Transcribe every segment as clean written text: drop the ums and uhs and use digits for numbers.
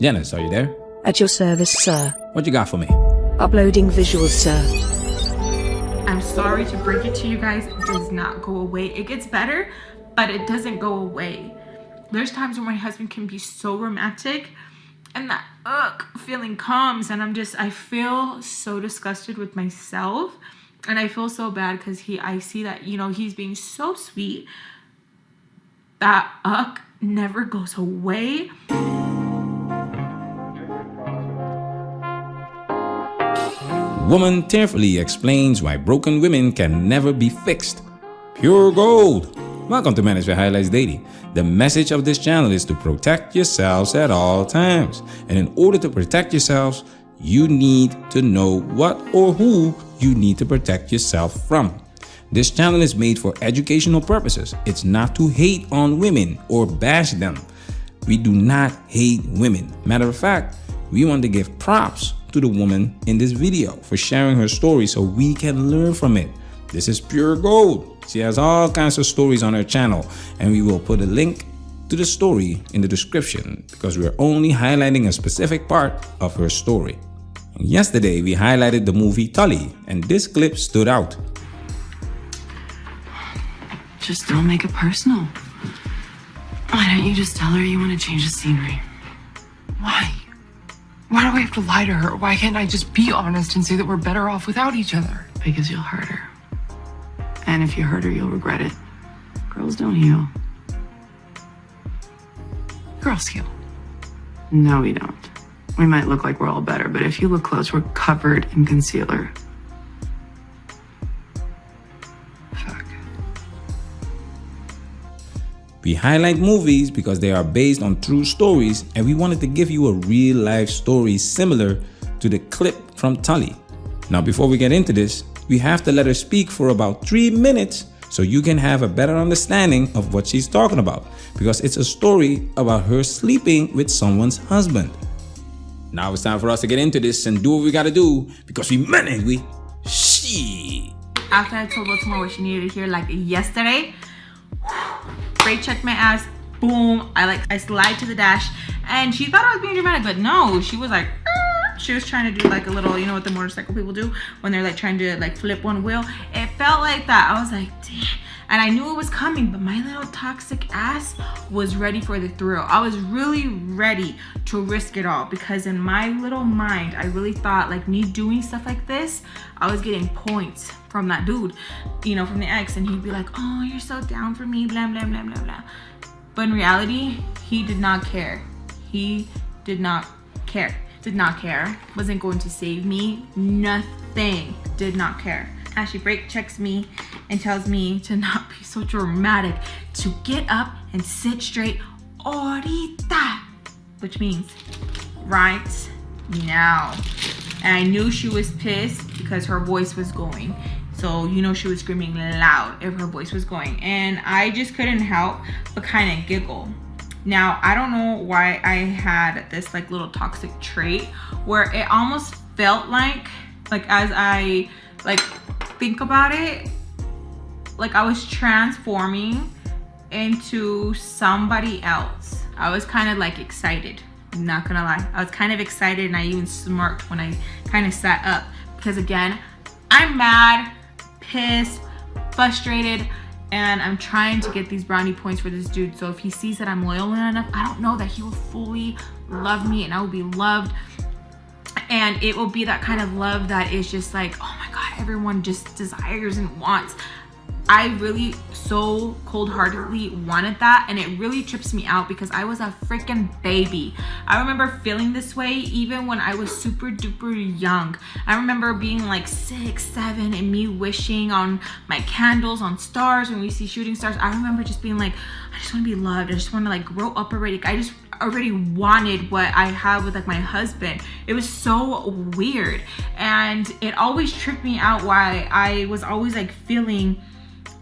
Janice, are you there? At your service, sir. What you got for me? Uploading visuals, sir. I'm sorry to break it to you guys, it does not go away. It gets better, but it doesn't go away. There's times when my husband can be so romantic and that feeling comes, and I feel so disgusted with myself, and I feel so bad because I see that, he's being so sweet. That never goes away. Woman Tearfully explains why broken women can never be fixed. Pure gold. Welcome to Management Highlights Daily. The message of this channel is to protect yourselves at all times. And in order to protect yourselves, you need to know what or who you need to protect yourself from. This channel is made for educational purposes. It's not to hate on women or bash them. We do not hate women. Matter of fact, we want to give props to the woman in this video for sharing her story so we can learn from it. This is pure gold. She has all kinds of stories on her channel, and we will put a link to the story in the description because we're only highlighting a specific part of her story. Yesterday, we highlighted the movie Tully, and this clip stood out. Just don't make it personal. Why don't you just tell her you want to change the scenery? Why? Why do I have to lie to her? Why can't I just be honest and say that we're better off without each other? Because you'll hurt her. And if you hurt her, you'll regret it. Girls don't heal. Girls heal. No, we don't. We might look like we're all better, but if you look close, we're covered in concealer. Fuck. We highlight movies because they are based on true stories, and we wanted to give you a real life story similar to the clip from Tully. Now, before we get into this, we have to let her speak for about 3 minutes so you can have a better understanding of what she's talking about, because it's a story about her sleeping with someone's husband. Now it's time for us to get into this and do what we gotta do because we men ain't we? Shit. After I told Baltimore what she needed to hear like yesterday, Ray checked my ass, boom, I slide to the dash, and she thought I was being dramatic, but no, she was like, she was trying to do like a little, you know what the motorcycle people do when they're like trying to like flip one wheel. It felt like that. I was like, damn. And I knew it was coming, but my little toxic ass was ready for the thrill. I was really ready to risk it all because in my little mind, I really thought like me doing stuff like this, I was getting points from that dude, from the ex, and he'd be like, oh, you're so down for me, blah, blah, blah, blah, blah. But in reality, he did not care. He did not care. Did not care. Wasn't going to save me. Nothing. Did not care. As she brake checks me and tells me to not be so dramatic, to get up and sit straight ahorita, which means right now. And I knew she was pissed because her voice was going. So she was screaming loud if her voice was going. And I just couldn't help but kind of giggle. Now, I don't know why I had this like little toxic trait where it almost felt like as I think about it, like I was transforming into somebody else. I was kind of like excited, I'm not gonna lie. I was kind of excited, and I even smirked when I kind of sat up because again, I'm mad, pissed, frustrated, and I'm trying to get these brownie points for this dude. So if he sees that I'm loyal enough, I don't know that he will fully love me and I will be loved. And it will be that kind of love that is just like, oh my God, everyone just desires and wants. I really so cold-heartedly wanted that, and it really trips me out because I was a freaking baby. I remember feeling this way even when I was super duper young. I remember being like 6, 7 and me wishing on my candles on stars when we see shooting stars. I remember just being like, I just want to be loved. I just want to like grow up already. I just already wanted what I have with like my husband. It was so weird, and it always tripped me out why I was always like feeling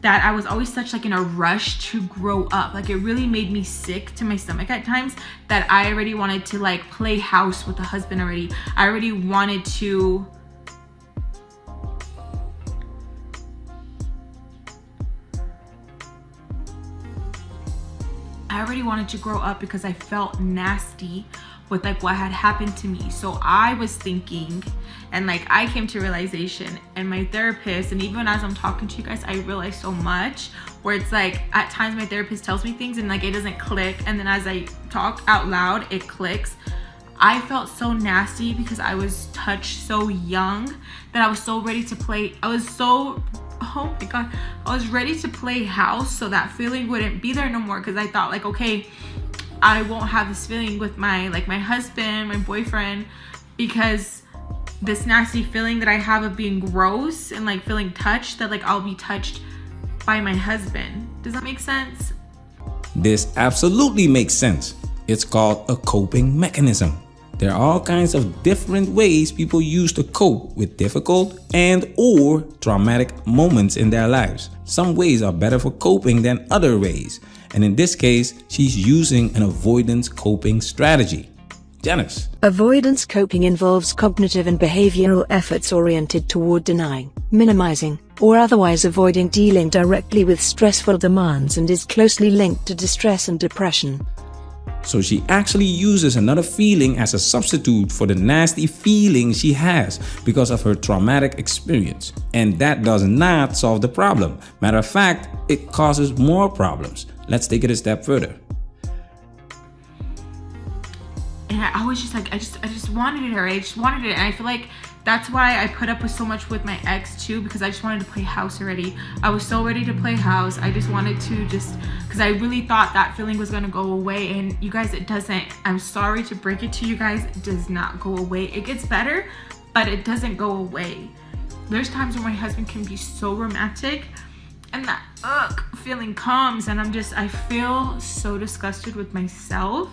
that I was always such like in a rush to grow up. Like it really made me sick to my stomach at times that I already wanted to like play house with the husband already. I already wanted to grow up because I felt nasty with like what had happened to me. So I was thinking, and like I came to realization, and my therapist, and even as I'm talking to you guys, I realize so much, where it's like at times my therapist tells me things and like it doesn't click, and then as I talk out loud it clicks. I felt so nasty because I was touched so young that I was so ready to play. Oh my God, I was ready to play house so that feeling wouldn't be there no more, because I thought like, okay, I won't have this feeling with my husband, my boyfriend, because this nasty feeling that I have of being gross and like feeling touched, that like I'll be touched by my husband. Does that make sense? This absolutely makes sense. It's called a coping mechanism. There are all kinds of different ways people use to cope with difficult and or traumatic moments in their lives. Some ways are better for coping than other ways. And in this case, she's using an avoidance coping strategy. Janice. Avoidance coping involves cognitive and behavioral efforts oriented toward denying, minimizing, or otherwise avoiding dealing directly with stressful demands, and is closely linked to distress and depression. So she actually uses another feeling as a substitute for the nasty feeling she has because of her traumatic experience. And that does not solve the problem. Matter of fact, it causes more problems. Let's take it a step further. And I was just like, I just wanted her. I just wanted it. And I feel like that's why I put up with so much with my ex too, because I just wanted to play house already. I was so ready to play house. I just wanted to because I really thought that feeling was going to go away. And you guys, it doesn't. I'm sorry to break it to you guys. It does not go away. It gets better, but it doesn't go away. There's times when my husband can be so romantic and that feeling comes, and I feel so disgusted with myself.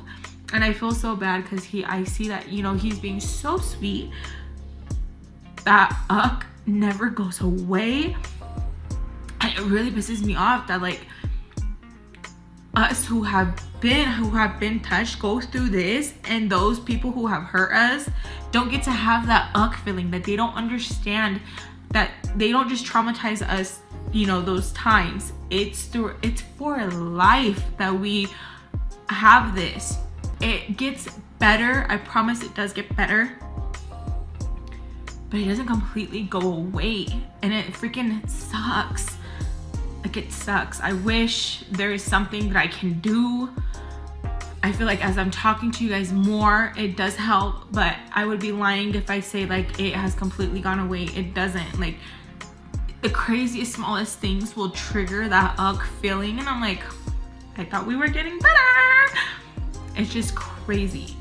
And I feel so bad because I see that, he's being so sweet. That never goes away. And it really pisses me off that like us who have been touched go through this, and those people who have hurt us don't get to have that feeling, that they don't understand, that they don't just traumatize us, those times. It's for life that we have this. It gets better. I promise it does get better. But it doesn't completely go away. And it freaking sucks. Like, it sucks. I wish there is something that I can do. I feel like as I'm talking to you guys more, it does help. But I would be lying if I say like it has completely gone away. It doesn't. Like, the craziest, smallest things will trigger that feeling. And I'm like, I thought we were getting better. It's just crazy.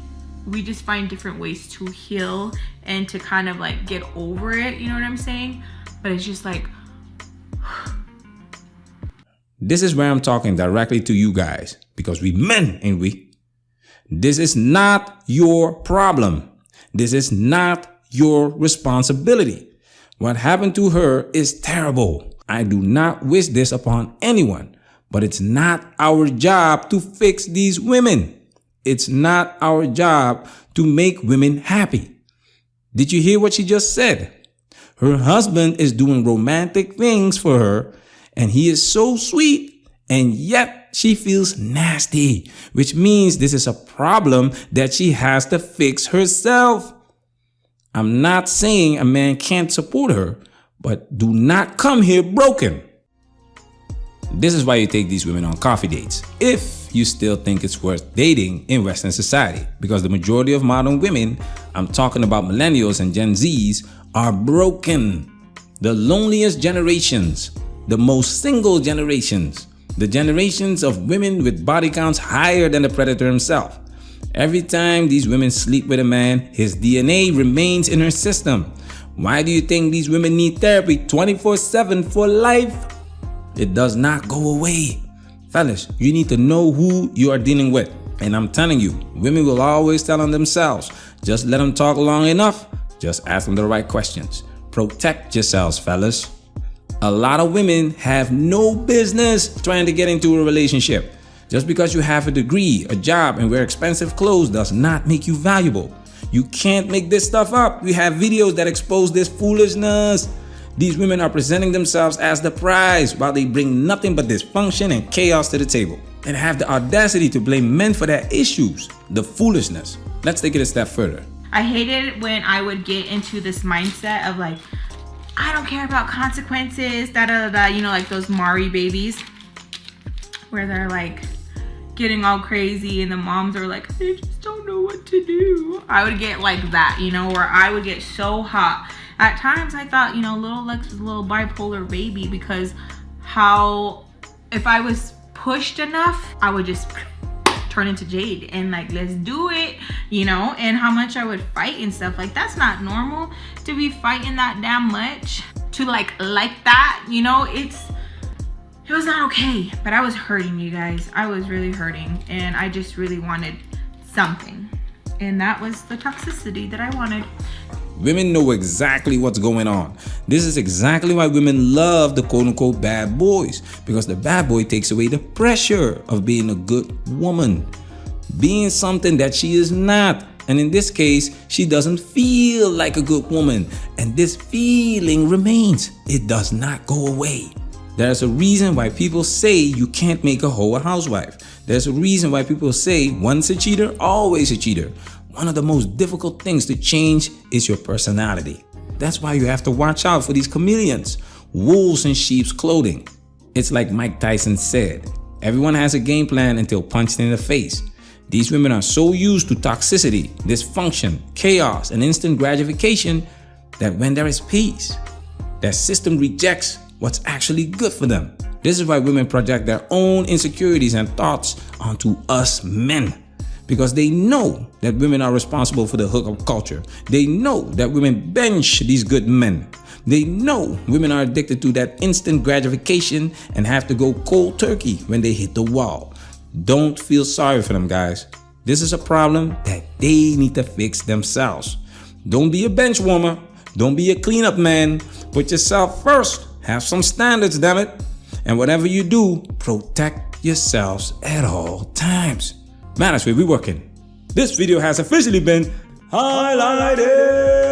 We just find different ways to heal and to kind of like get over it. You know what I'm saying? But it's just like... This is where I'm talking directly to you guys, because we men, ain't we? This is not your problem. This is not your responsibility. What happened to her is terrible. I do not wish this upon anyone, but it's not our job to fix these women. It's not our job to make women happy. Did you hear what she just said? Her husband is doing romantic things for her, and he is so sweet, and yet she feels nasty, which means this is a problem that she has to fix herself. I'm not saying a man can't support her, but do not come here broken. This is why you take these women on coffee dates, if you still think it's worth dating in Western society, because the majority of modern women, I'm talking about millennials and Gen Zs, are broken. The loneliest generations, the most single generations, the generations of women with body counts higher than the predator himself. Every time these women sleep with a man, his DNA remains in her system. Why do you think these women need therapy 24/7 for life? It does not go away. Fellas, you need to know who you are dealing with. And I'm telling you, women will always tell on themselves. Just let them talk long enough. Just ask them the right questions. Protect yourselves, fellas. A lot of women have no business trying to get into a relationship. Just because you have a degree, a job, and wear expensive clothes does not make you valuable. You can't make this stuff up. We have videos that expose this foolishness. These women are presenting themselves as the prize while they bring nothing but dysfunction and chaos to the table, and have the audacity to blame men for their issues. The foolishness. Let's take it a step further. I hated when I would get into this mindset of like, I don't care about consequences, da da da da, you know, like those Mari babies where they're like getting all crazy and the moms are like, I just don't know what to do. I would get like that, you know, where I would get so hot. At times I thought, you know, little Lex was a little bipolar baby because if I was pushed enough, I would just turn into Jade and like, let's do it, you know, and how much I would fight and stuff. Like, that's not normal to be fighting that damn much, to like that, you know. It was not okay. But I was hurting, you guys. I was really hurting, and I just really wanted something, and that was the toxicity that I wanted. Women know exactly what's going on. This is exactly why women love the quote-unquote bad boys, because the bad boy takes away the pressure of being a good woman, being something that she is not. And in this case, she doesn't feel like a good woman, and this feeling remains. It does not go away. There's a reason why people say you can't make a hoe a housewife. There's a reason why people say once a cheater, always a cheater. One of the most difficult things to change is your personality. That's why you have to watch out for these chameleons, wolves in sheep's clothing. It's like Mike Tyson said, everyone has a game plan until punched in the face. These women are so used to toxicity, dysfunction, chaos, and instant gratification that when there is peace, their system rejects what's actually good for them. This is why women project their own insecurities and thoughts onto us men. Because they know that women are responsible for the hookup culture. They know that women bench these good men. They know women are addicted to that instant gratification and have to go cold turkey when they hit the wall. Don't feel sorry for them, guys. This is a problem that they need to fix themselves. Don't be a bench warmer. Don't be a cleanup man. Put yourself first. Have some standards, damn it. And whatever you do, protect yourselves at all times. Man, that's where we're working. This video has officially been highlighted.